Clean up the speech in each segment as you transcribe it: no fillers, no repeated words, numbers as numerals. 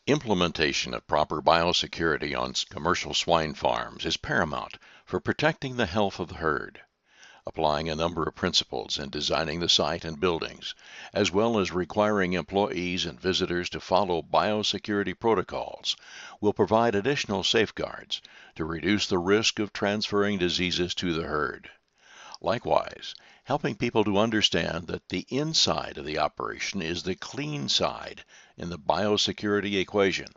Implementation of proper biosecurity on commercial swine farms is paramount for protecting the health of the herd. Applying a number of principles in designing the site and buildings, as well as requiring employees and visitors to follow biosecurity protocols, will provide additional safeguards to reduce the risk of transferring diseases to the herd. Likewise, helping people to understand that the inside of the operation is the clean side in the biosecurity equation,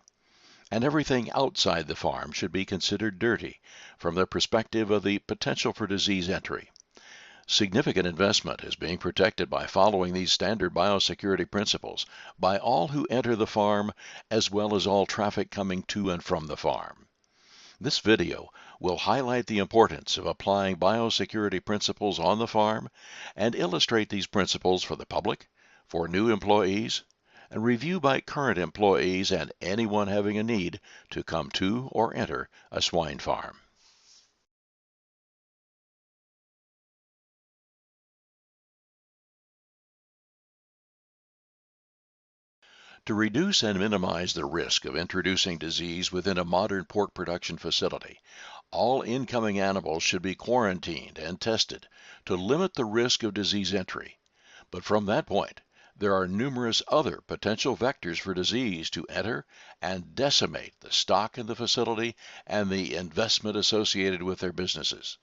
and everything outside the farm should be considered dirty from the perspective of the potential for disease entry. Significant investment is being protected by following these standard biosecurity principles by all who enter the farm, as well as all traffic coming to and from the farm. This video will highlight the importance of applying biosecurity principles on the farm and illustrate these principles for the public, for new employees, and review by current employees and anyone having a need to come to or enter a swine farm. To reduce and minimize the risk of introducing disease within a modern pork production facility, all incoming animals should be quarantined and tested to limit the risk of disease entry. But from that point, there are numerous other potential vectors for disease to enter and decimate the stock in the facility and the investment associated with their businesses.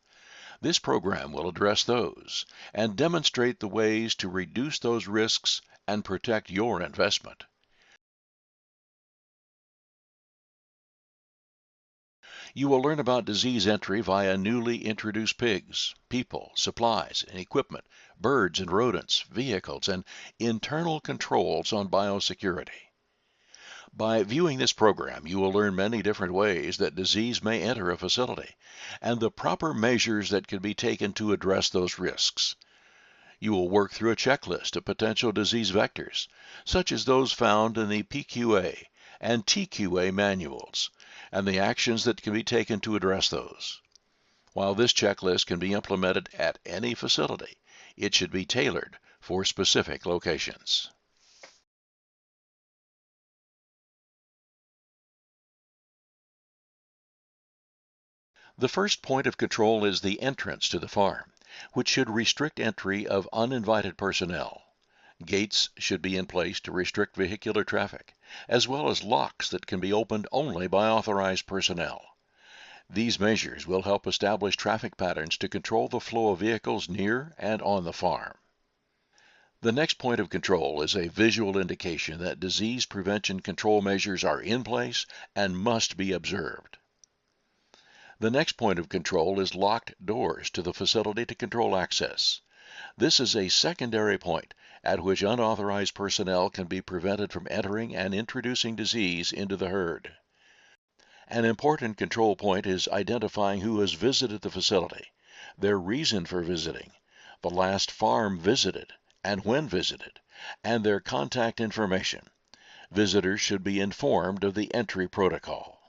This program will address those and demonstrate the ways to reduce those risks and protect your investment. You will learn about disease entry via newly introduced pigs, people, supplies and equipment, birds and rodents, vehicles, and internal controls on biosecurity. By viewing this program, you will learn many different ways that disease may enter a facility and the proper measures that can be taken to address those risks. You will work through a checklist of potential disease vectors, such as those found in the PQA and TQA manuals, and the actions that can be taken to address those. While this checklist can be implemented at any facility, it should be tailored for specific locations. The first point of control is the entrance to the farm, which should restrict entry of uninvited personnel. Gates should be in place to restrict vehicular traffic, as well as locks that can be opened only by authorized personnel. These measures will help establish traffic patterns to control the flow of vehicles near and on the farm. The next point of control is a visual indication that disease prevention control measures are in place and must be observed. The next point of control is locked doors to the facility to control access. This is a secondary point at which unauthorized personnel can be prevented from entering and introducing disease into the herd. An important control point is identifying who has visited the facility, their reason for visiting, the last farm visited, and when visited, and their contact information. Visitors should be informed of the entry protocol.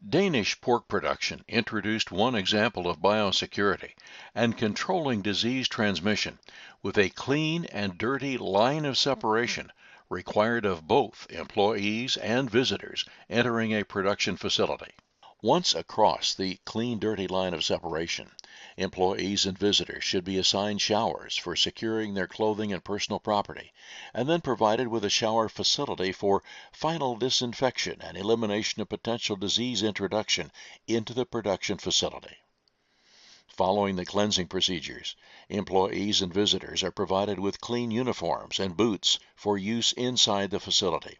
Danish pork production introduced one example of biosecurity and controlling disease transmission with a clean and dirty line of separation required of both employees and visitors entering a production facility. Once across the clean-dirty line of separation, employees and visitors should be assigned showers for securing their clothing and personal property, and then provided with a shower facility for final disinfection and elimination of potential disease introduction into the production facility. Following the cleansing procedures, employees and visitors are provided with clean uniforms and boots for use inside the facility.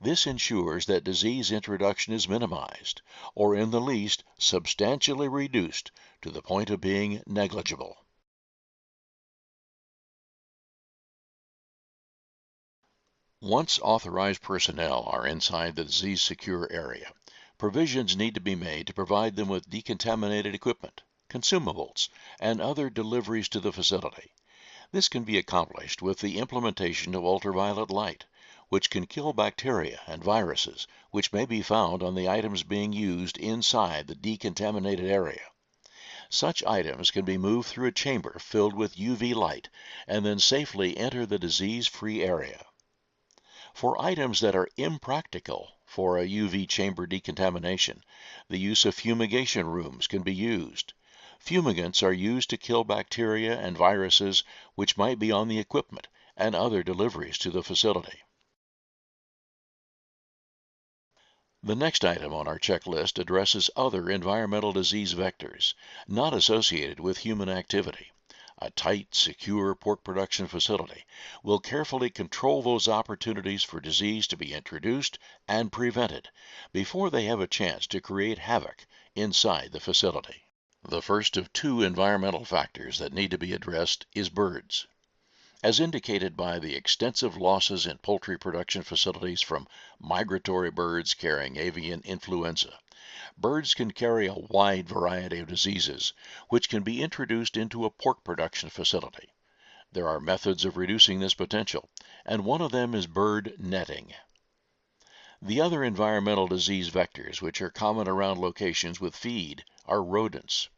This ensures that disease introduction is minimized, or in the least, substantially reduced to the point of being negligible. Once authorized personnel are inside the disease-secure area, provisions need to be made to provide them with decontaminated equipment, consumables, and other deliveries to the facility. This can be accomplished with the implementation of ultraviolet light, which can kill bacteria and viruses which may be found on the items being used inside the decontaminated area. Such items can be moved through a chamber filled with UV light and then safely enter the disease-free area. For items that are impractical for a UV chamber decontamination, the use of fumigation rooms can be used. Fumigants are used to kill bacteria and viruses which might be on the equipment and other deliveries to the facility. The next item on our checklist addresses other environmental disease vectors not associated with human activity. A tight, secure pork production facility will carefully control those opportunities for disease to be introduced and prevented before they have a chance to create havoc inside the facility. The first of two environmental factors that need to be addressed is birds. As indicated by the extensive losses in poultry production facilities from migratory birds carrying avian influenza, birds can carry a wide variety of diseases which can be introduced into a pork production facility. There are methods of reducing this potential, and one of them is bird netting. The other environmental disease vectors which are common around locations with feed are rodents.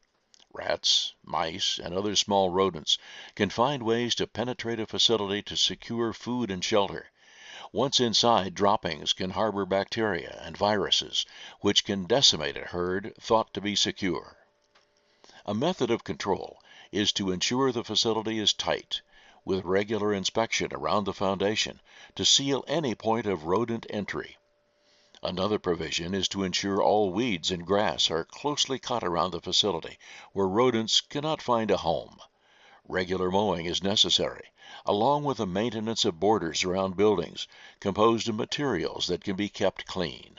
Rats, mice, and other small rodents can find ways to penetrate a facility to secure food and shelter. Once inside, droppings can harbor bacteria and viruses, which can decimate a herd thought to be secure. A method of control is to ensure the facility is tight, with regular inspection around the foundation to seal any point of rodent entry. Another provision is to ensure all weeds and grass are closely cut around the facility where rodents cannot find a home. Regular mowing is necessary, along with the maintenance of borders around buildings composed of materials that can be kept clean.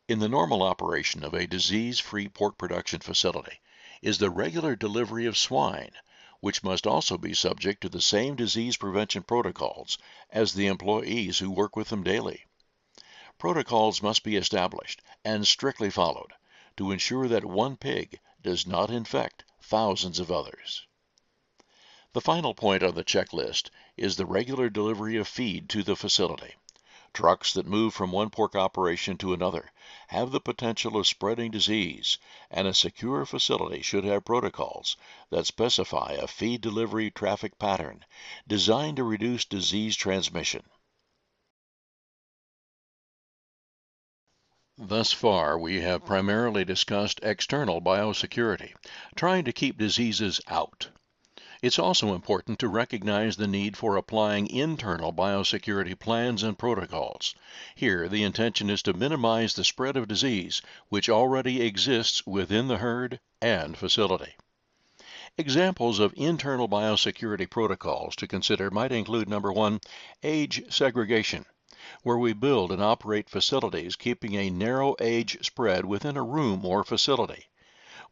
In the normal operation of a disease-free pork production facility is the regular delivery of swine, which must also be subject to the same disease prevention protocols as the employees who work with them daily. Protocols must be established and strictly followed to ensure that one pig does not infect thousands of others. The final point on the checklist is the regular delivery of feed to the facility. Trucks that move from one pork operation to another have the potential of spreading disease, and a secure facility should have protocols that specify a feed delivery traffic pattern designed to reduce disease transmission. Thus far, we have primarily discussed external biosecurity, trying to keep diseases out. It's also important to recognize the need for applying internal biosecurity plans and protocols. Here, the intention is to minimize the spread of disease which already exists within the herd and facility. Examples of internal biosecurity protocols to consider might include number 1, age segregation, where we build and operate facilities keeping a narrow age spread within a room or facility.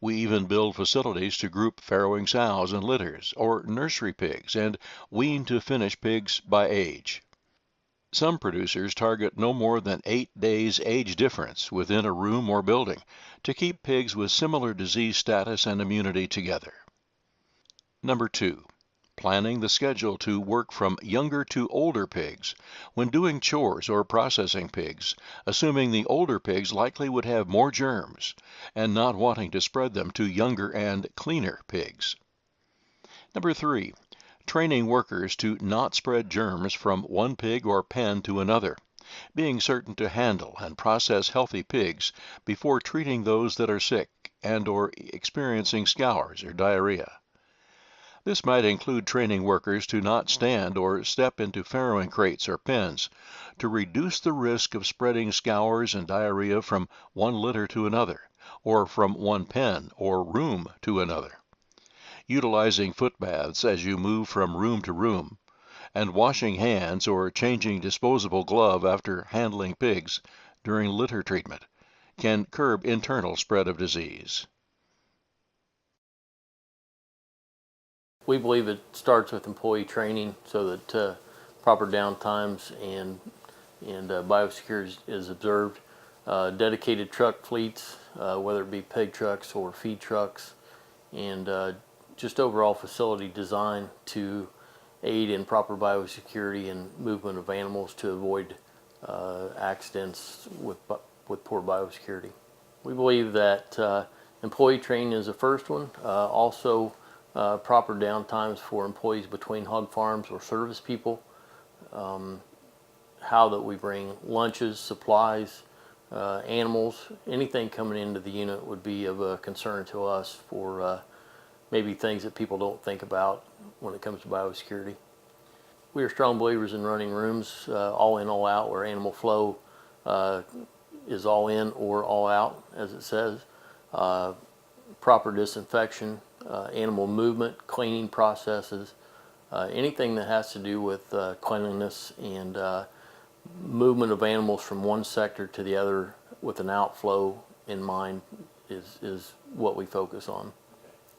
We even build facilities to group farrowing sows and litters, or nursery pigs, and wean to finish pigs by age. Some producers target no more than 8 days age difference within a room or building to keep pigs with similar disease status and immunity together. Number 2. Planning the schedule to work from younger to older pigs when doing chores or processing pigs, assuming the older pigs likely would have more germs and not wanting to spread them to younger and cleaner pigs. Number 3. Training workers to not spread germs from one pig or pen to another, being certain to handle and process healthy pigs before treating those that are sick and or experiencing scours or diarrhea. This might include training workers to not stand or step into farrowing crates or pens to reduce the risk of spreading scours and diarrhea from one litter to another, or from one pen or room to another. Utilizing foot baths as you move from room to room, and washing hands or changing disposable glove after handling pigs during litter treatment can curb internal spread of disease. We believe it starts with employee training so that proper downtimes and biosecurity is observed. Dedicated truck fleets, whether it be pig trucks or feed trucks, and just overall facility design to aid in proper biosecurity and movement of animals to avoid accidents with poor biosecurity. We believe that employee training is the first one. Also, proper downtimes for employees between hog farms or service people. How that we bring lunches, supplies, animals, anything coming into the unit would be of a concern to us for maybe things that people don't think about when it comes to biosecurity. We are strong believers in running rooms all in, all out, where animal flow is all in or all out, as it says. Proper disinfection, animal movement, cleaning processes, anything that has to do with cleanliness and movement of animals from one sector to the other with an outflow in mind is what we focus on.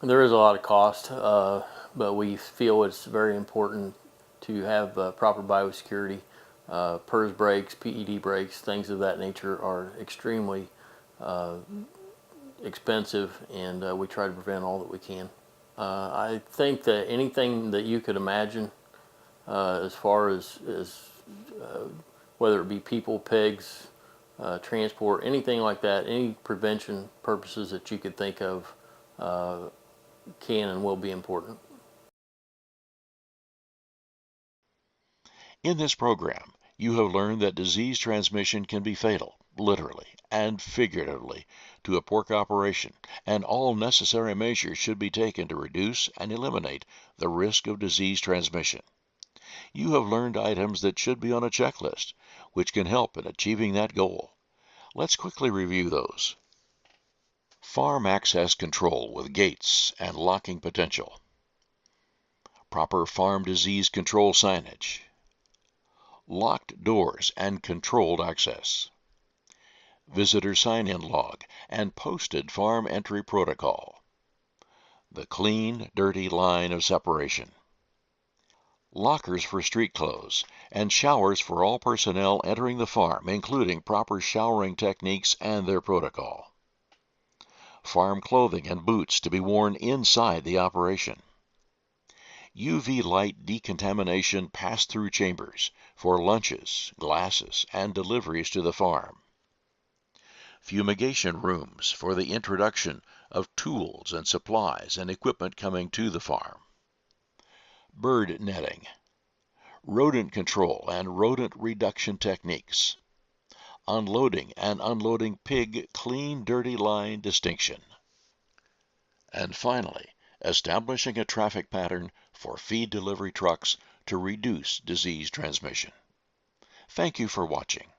And there is a lot of cost, but we feel it's very important to have proper biosecurity. PERS brakes, PED brakes, things of that nature are extremely expensive, and we try to prevent all that we can. I think that anything that you could imagine as far as whether it be people, pigs, transport, anything like that, any prevention purposes that you could think of can and will be important. In this program, you have learned that disease transmission can be fatal, literally and figuratively, to a pork operation, and all necessary measures should be taken to reduce and eliminate the risk of disease transmission. You have learned items that should be on a checklist, which can help in achieving that goal. Let's quickly review those. Farm access control with gates and locking potential. Proper farm disease control signage. Locked doors and controlled access. Visitor sign-in log and posted farm entry protocol. The clean, dirty line of separation. Lockers for street clothes and showers for all personnel entering the farm, including proper showering techniques and their protocol. Farm clothing and boots to be worn inside the operation. UV light decontamination pass-through chambers for lunches, glasses, and deliveries to the farm. Fumigation rooms for the introduction of tools and supplies and equipment coming to the farm. Bird netting. Rodent control and rodent reduction techniques. Unloading and unloading pig clean dirty line distinction. And finally, establishing a traffic pattern for feed delivery trucks to reduce disease transmission. Thank you for watching.